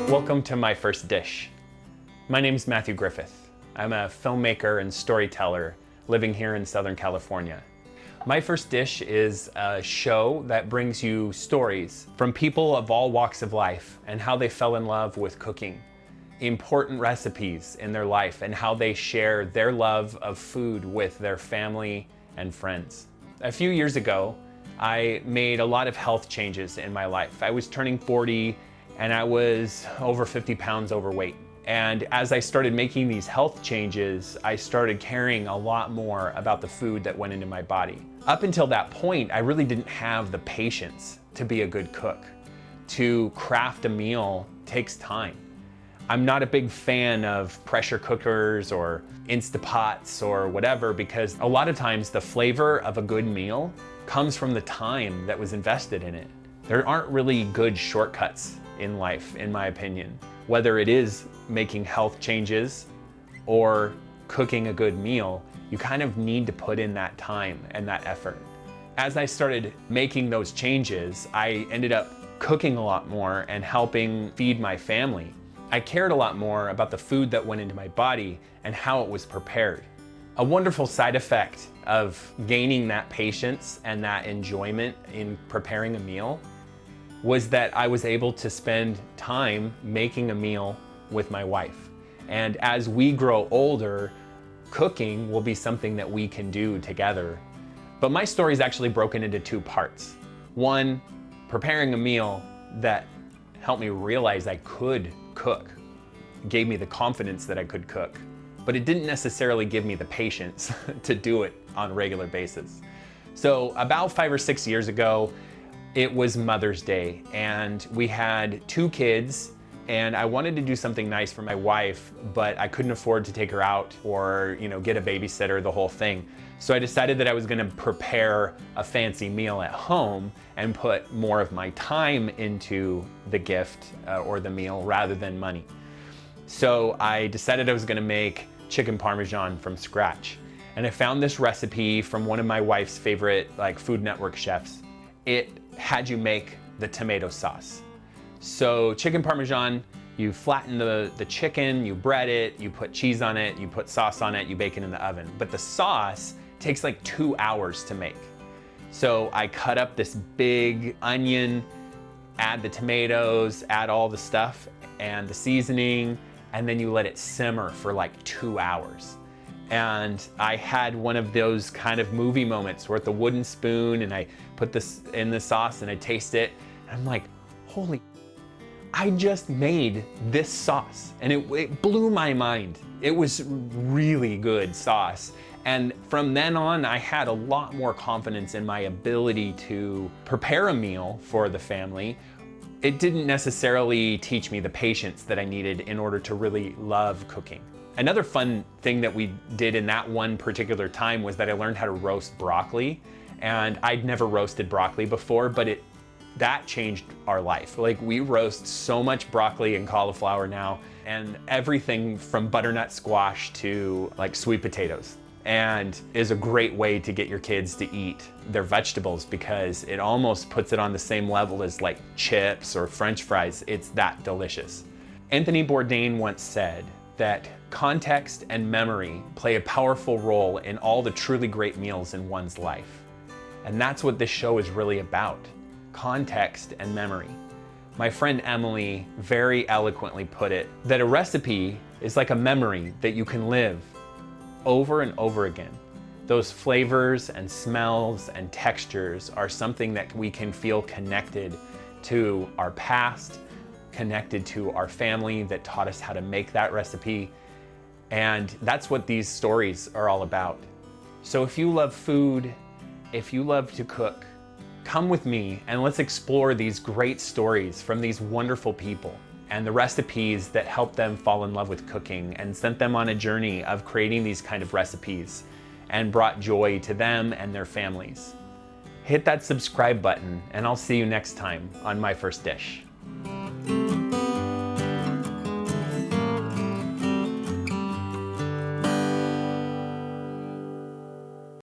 Welcome to My First Dish. My name is Matthew Griffith. I'm a filmmaker and storyteller living here in Southern California. My First Dish is a show that brings you stories from people of all walks of life and how they fell in love with cooking, important recipes in their life, and how they share their love of food with their family and friends. A few years ago, I made a lot of health changes in my life. I was turning 40 and I was over 50 pounds overweight. And as I started making these health changes, I started caring a lot more about the food that went into my body. Up until that point, I really didn't have the patience to be a good cook. To craft a meal takes time. I'm not a big fan of pressure cookers or Instapots or whatever, because a lot of times the flavor of a good meal comes from the time that was invested in it. There aren't really good shortcuts in life, in my opinion. Whether it is making health changes or cooking a good meal, you kind of need to put in that time and that effort. As I started making those changes, I ended up cooking a lot more and helping feed my family. I cared a lot more about the food that went into my body and how it was prepared. A wonderful side effect of gaining that patience and that enjoyment in preparing a meal was that I was able to spend time making a meal with my wife. And as we grow older, cooking will be something that we can do together. But my story is actually broken into two parts. One, preparing a meal that helped me realize I could cook, gave me the confidence that I could cook, but it didn't necessarily give me the patience to do it on a regular basis. So about 5 or 6 years ago, it was Mother's Day, and we had 2 kids, and I wanted to do something nice for my wife, but I couldn't afford to take her out or, get a babysitter, the whole thing. So I decided that I was gonna prepare a fancy meal at home and put more of my time into the gift or the meal rather than money. So I decided I was gonna make chicken parmesan from scratch. And I found this recipe from one of my wife's favorite Food Network chefs. It had you make the tomato sauce. So chicken parmesan, you flatten the chicken, you bread it, you put cheese on it, you put sauce on it, you bake it in the oven. But the sauce takes 2 hours to make. So I cut up this big onion, add the tomatoes, add all the stuff and the seasoning, and then you let it simmer for 2 hours. And I had one of those kind of movie moments where with the wooden spoon and I put this in the sauce and I taste it and I'm like, holy, I just made this sauce. And it blew my mind. It was really good sauce. And from then on, I had a lot more confidence in my ability to prepare a meal for the family. It didn't necessarily teach me the patience that I needed in order to really love cooking. Another fun thing that we did in that one particular time was that I learned how to roast broccoli. And I'd never roasted broccoli before, but that changed our life. We roast so much broccoli and cauliflower now, and everything from butternut squash to sweet potatoes. And is a great way to get your kids to eat their vegetables because it almost puts it on the same level as chips or French fries. It's that delicious. Anthony Bourdain once said that context and memory play a powerful role in all the truly great meals in one's life. And that's what this show is really about, context and memory. My friend Emily very eloquently put it that a recipe is like a memory that you can live over and over again. Those flavors and smells and textures are something that we can feel connected to our past, connected to our family that taught us how to make that recipe. And that's what these stories are all about. So if you love food, if you love to cook, come with me and let's explore these great stories from these wonderful people and the recipes that helped them fall in love with cooking and sent them on a journey of creating these kind of recipes and brought joy to them and their families. Hit that subscribe button and I'll see you next time on My First Dish.